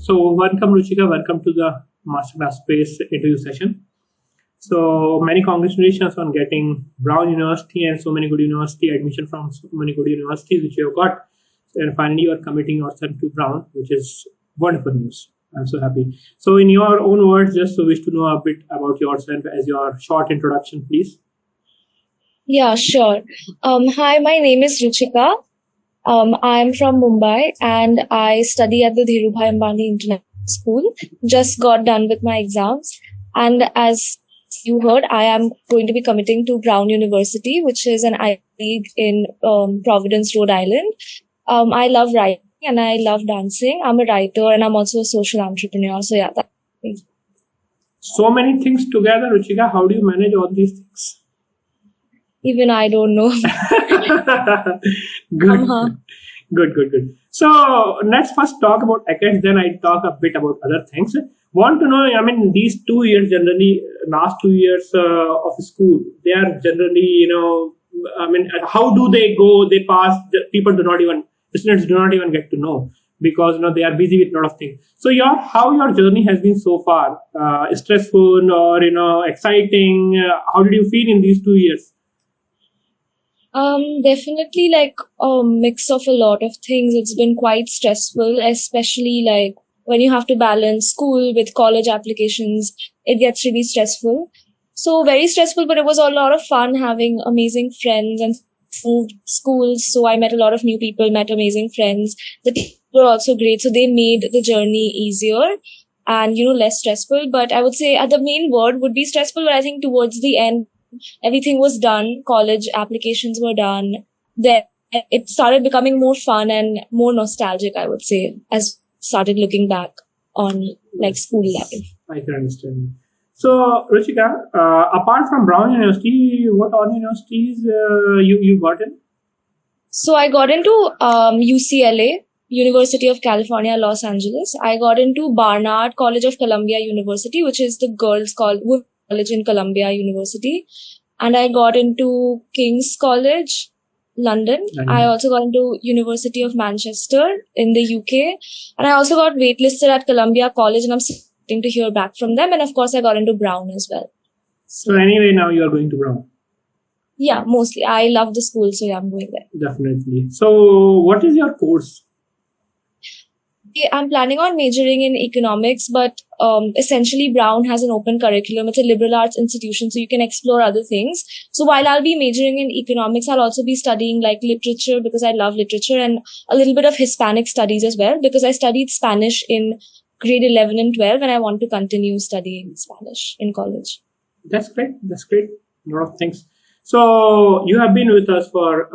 So welcome Ruchika, welcome to the Masterclass Space interview session. So many congratulations on getting Brown University and so many good university admission from so many good universities which you have got. And finally you are committing yourself to Brown, which is wonderful news. I'm so happy. So in your own words, just so wish to know a bit about yourself as your short introduction, please. Yeah, sure. Hi, my name is Ruchika. I'm from Mumbai and I study at the Dhirubhai Ambani International School. Just got done with my exams. And as you heard, I am going to be committing to Brown University, which is an Ivy League in Providence, Rhode Island. I love writing and I love dancing. I'm a writer and I'm also a social entrepreneur. So yeah, that's me. So many things together, Ruchika. How do you manage all these things? Even I don't know. Good. Good. So let's first talk about academics, then I talk a bit about other things. Want to know, I mean, these 2 years generally, last 2 years of school, they are generally, I mean, how do they go? They pass, the students do not even get to know because, they are busy with a lot of things. So how your journey has been so far, stressful or, exciting? How did you feel in these 2 years? Definitely like a mix of a lot of things. It's been quite stressful, especially like when you have to balance school with college applications, it gets really stressful. So very stressful, but it was a lot of fun having amazing friends and moved schools. So I met a lot of new people, met amazing friends. The teachers were also great. So they made the journey easier and, less stressful. But I would say the main word would be stressful, but I think towards the end, everything was done. College applications were done. Then it started becoming more fun and more nostalgic, I would say, as started looking back on like school life. I can understand. So, Ruchika, apart from Brown University, what all universities you got in? So I got into UCLA, University of California, Los Angeles. I got into Barnard College of Columbia University, which is the girls' college in Columbia University. And I got into King's College, London. I also got into University of Manchester in the UK. And I also got waitlisted at Columbia College and I'm waiting to hear back from them. And of course, I got into Brown as well. So anyway, now you are going to Brown. Yeah, mostly. I love the school, so yeah, I'm going there. Definitely. So what is your course? I'm planning on majoring in economics, but essentially Brown has an open curriculum. It's a liberal arts institution, so you can explore other things. So while I'll be majoring in economics, I'll also be studying like literature because I love literature and a little bit of Hispanic studies as well because I studied Spanish in grade 11 and 12 and I want to continue studying Spanish in college. That's great. A lot of things. So you have been with us for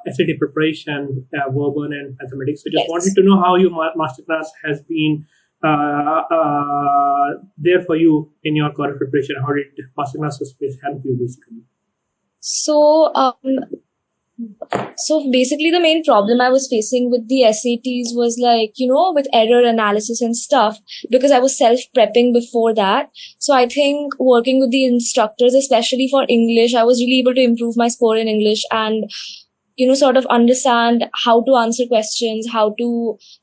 SAT preparation, verbal and mathematics. So just wanted to know how your masterclass has been there for you in your college preparation. How did Masterclass Space help you basically? So basically the main problem I was facing with the SATs was like, with error analysis and stuff, because I was self-prepping before that. So I think working with the instructors, especially for English, I was really able to improve my score in English and, sort of understand how to answer questions,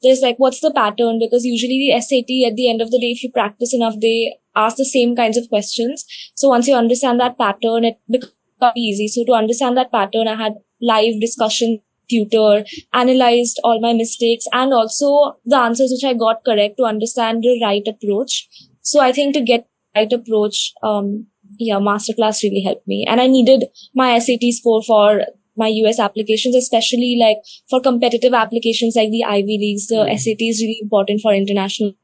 there's like, what's the pattern? Because usually the SAT at the end of the day, if you practice enough, they ask the same kinds of questions. So once you understand that pattern, it becomes easy. So to understand that pattern, I had live discussion, tutor, analyzed all my mistakes and also the answers which I got correct to understand the right approach. So I think to get the right approach, Masterclass really helped me. And I needed my SAT score for my US applications, especially like for competitive applications like the Ivy Leagues. The SAT is really important for international.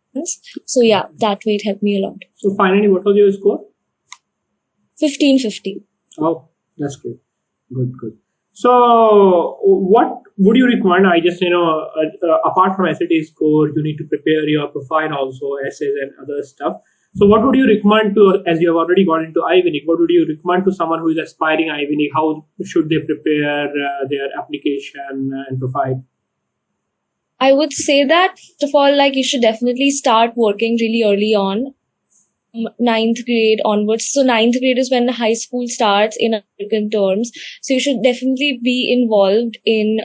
So yeah, that way it helped me a lot. So finally, what was your score? 1550. Oh, that's great. Good. So what would you recommend? I just, apart from SAT score, you need to prepare your profile also, essays and other stuff. So what would you recommend to, as you have already gone into Ivy League, what would you recommend to someone who is aspiring Ivy League? How should they prepare their application and profile? I would say that, first of all, like you should definitely start working really early on, 9th grade onwards. So 9th grade is when high school starts in American terms. So you should definitely be involved in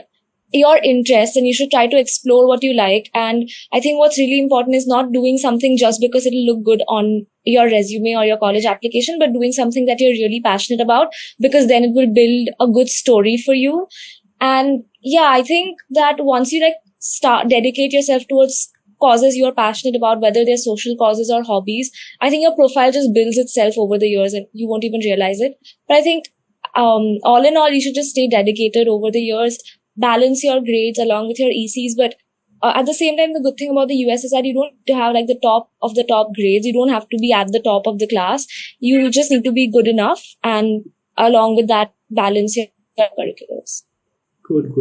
your interests and you should try to explore what you like. And I think what's really important is not doing something just because it'll look good on your resume or your college application, but doing something that you're really passionate about, because then it will build a good story for you. And yeah, I think that once you dedicate yourself towards causes you're passionate about, whether they're social causes or hobbies, I think your profile just builds itself over the years and you won't even realize it. But I think all in all, you should just stay dedicated over the years, balance your grades along with your ECs. But at the same time, the good thing about the US is that you don't have to have like the top of the top grades. You don't have to be at the top of the class. You just need to be good enough, and along with that, balance your curriculums. Good.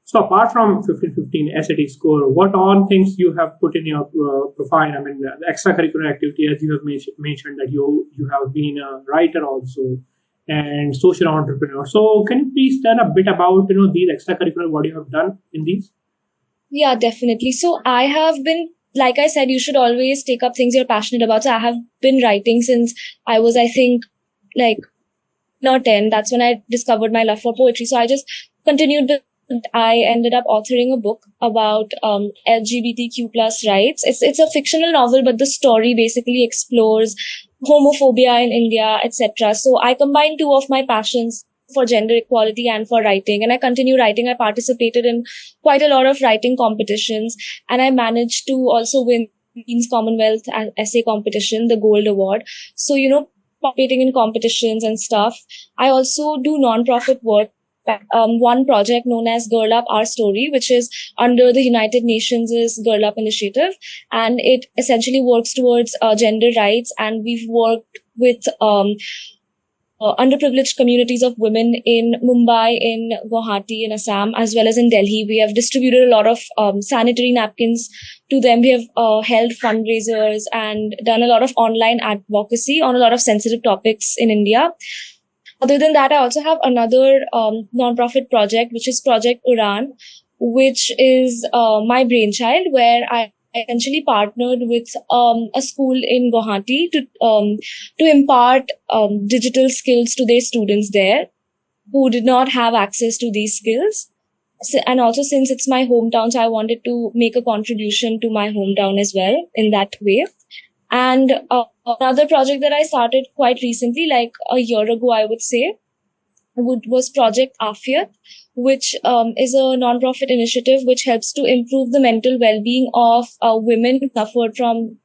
So apart from 15 SAT score, what all things you have put in your profile? I mean, the extracurricular activity, as you have mentioned that you have been a writer also and social entrepreneur. So can you please tell a bit about these extracurricular, what you have done in these? Yeah, definitely. So I have been, like I said, you should always take up things you're passionate about. So I have been writing since I was, I think, like 10. That's when I discovered my love for poetry. So I just continued with. I ended up authoring a book about LGBTQ plus rights. It's a fictional novel, but the story basically explores homophobia in India, etc. So I combined two of my passions for gender equality and for writing, and I continue writing. I participated in quite a lot of writing competitions, and I managed to also win Queen's Commonwealth Essay Competition, the Gold Award. So, participating in competitions and stuff. I also do non-profit work. One project known as Girl Up Our Story, which is under the United Nations' Girl Up initiative, and it essentially works towards gender rights. And we've worked with underprivileged communities of women in Mumbai, in Guwahati, in Assam, as well as in Delhi. We have distributed a lot of sanitary napkins to them. We have held fundraisers and done a lot of online advocacy on a lot of sensitive topics in India. Other than that, I also have another non-profit project, which is Project Uran, which is my brainchild, where I essentially partnered with a school in Guwahati to impart digital skills to their students there who did not have access to these skills. And also, since it's my hometown, so I wanted to make a contribution to my hometown as well in that way. And another project that I started quite recently, like a year ago, I would say, was Project Afiyat, which is a non-profit initiative which helps to improve the mental well-being of women who suffered from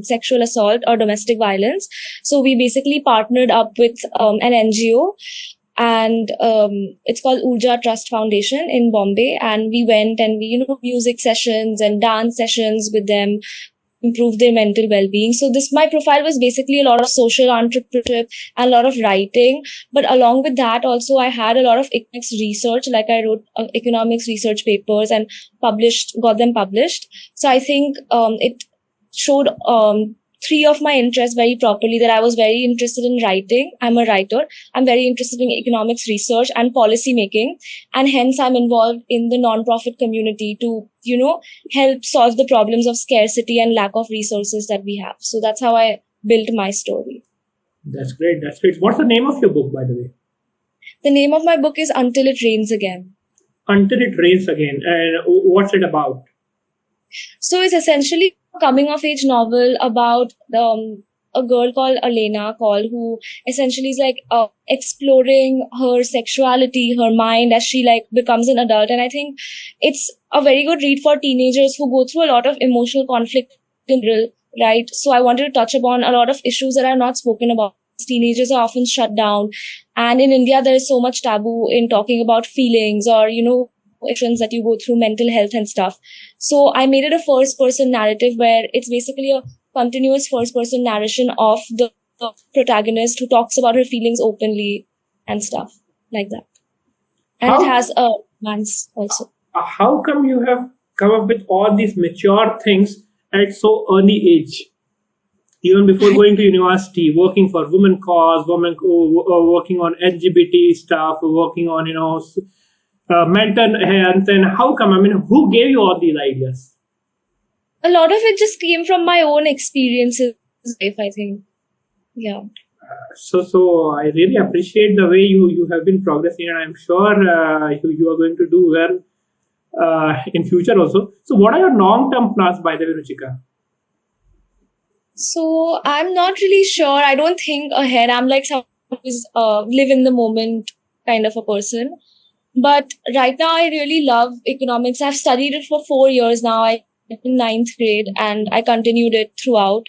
sexual assault or domestic violence. So we basically partnered up with an NGO, and it's called Urja Trust Foundation in Bombay. And we went and we, music sessions and dance sessions with them, improve their mental well-being. So my profile was basically a lot of social entrepreneurship and a lot of writing. But along with that, also I had a lot of economics research, like I wrote economics research papers and got them published. So I think it showed three of my interests very properly, that I was very interested in writing. I'm a writer. I'm very interested in economics research and policy making. And hence I'm involved in the non-profit community to, help solve the problems of scarcity and lack of resources that we have. So that's how I built my story. That's great. What's the name of your book, by the way? The name of my book is Until It Rains Again. Until It Rains Again. And what's it about? So it's essentially a coming-of-age novel about a girl called Elena, who essentially is exploring her sexuality, her mind as she becomes an adult. And I think it's a very good read for teenagers who go through a lot of emotional conflict in real, right? So I wanted to touch upon a lot of issues that are not spoken about. Teenagers are often shut down. And in India, there is so much taboo in talking about feelings or, issues that you go through, mental health and stuff. So I made it a first-person narrative where it's basically a continuous first-person narration of the protagonist who talks about her feelings openly and stuff like that. And it has a romance also. How come you have come up with all these mature things at so early age? Even before going to university, working for women cause, working on LGBT stuff, working on, mental health, and how come? I mean, who gave you all these ideas? A lot of it just came from my own experiences in life, I think. Yeah. So I really appreciate the way you have been progressing, and I'm sure you are going to do well in future also. So what are your long-term plans, by the way, Ruchika? So I'm not really sure. I don't think ahead. I'm like someone who's live in the moment kind of a person. But right now, I really love economics. I've studied it for 4 years now. I in ninth grade and I continued it throughout.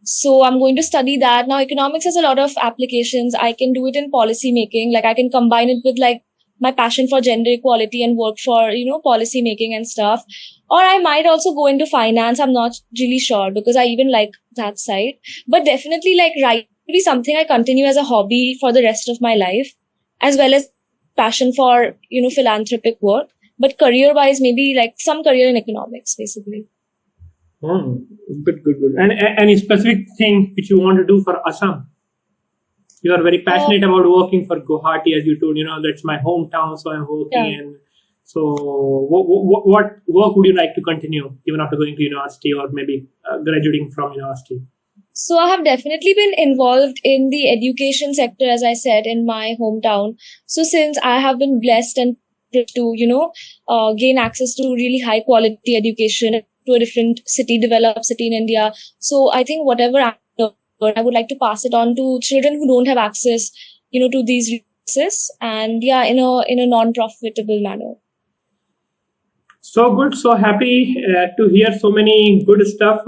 So I'm going to study that. Now, economics has a lot of applications. I can do it in policy making. Like I can combine it with like my passion for gender equality and work for, policy making and stuff. Or I might also go into finance. I'm not really sure because I even like that side. But definitely like writing will be something I continue as a hobby for the rest of my life, as well as passion for, philanthropic work. But career-wise, maybe like some career in economics, basically. Good. And any specific thing which you want to do for Assam? You are very passionate about working for Guwahati, as you told. That's my hometown, so I'm working. Yeah. And so, what work would you like to continue even after going to university or maybe graduating from university? So I have definitely been involved in the education sector, as I said, in my hometown. So since I have been blessed and to, gain access to really high quality education to a different city, developed city in India. So I think whatever I would like to pass it on to children who don't have access, to these resources, and in a non-profitable manner. So good, so happy to hear so many good stuff.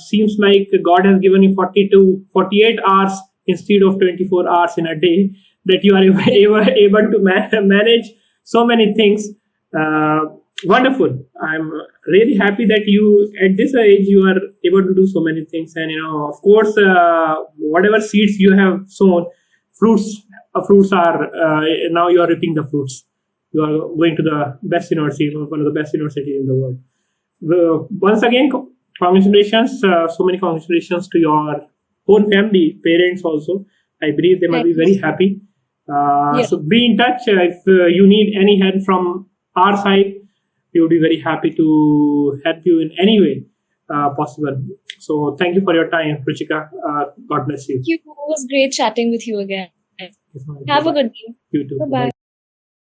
Seems like God has given you 40 to 48 hours instead of 24 hours in a day, that you are able to manage so many things. Wonderful. I'm really happy that you, at this age, you are able to do so many things. And, of course, whatever seeds you have sown, fruits are, now you are reaping the fruits. You are going to the best university, one of the best universities in the world. Once again, congratulations. So many congratulations to your whole family, parents also. I believe they must be very happy. So be in touch. If you need any help from our side, we would be very happy to help you in any way possible. So thank you for your time, Ruchika. God bless you. Thank you. It was great chatting with you again. Have a good day. You too. Bye-bye.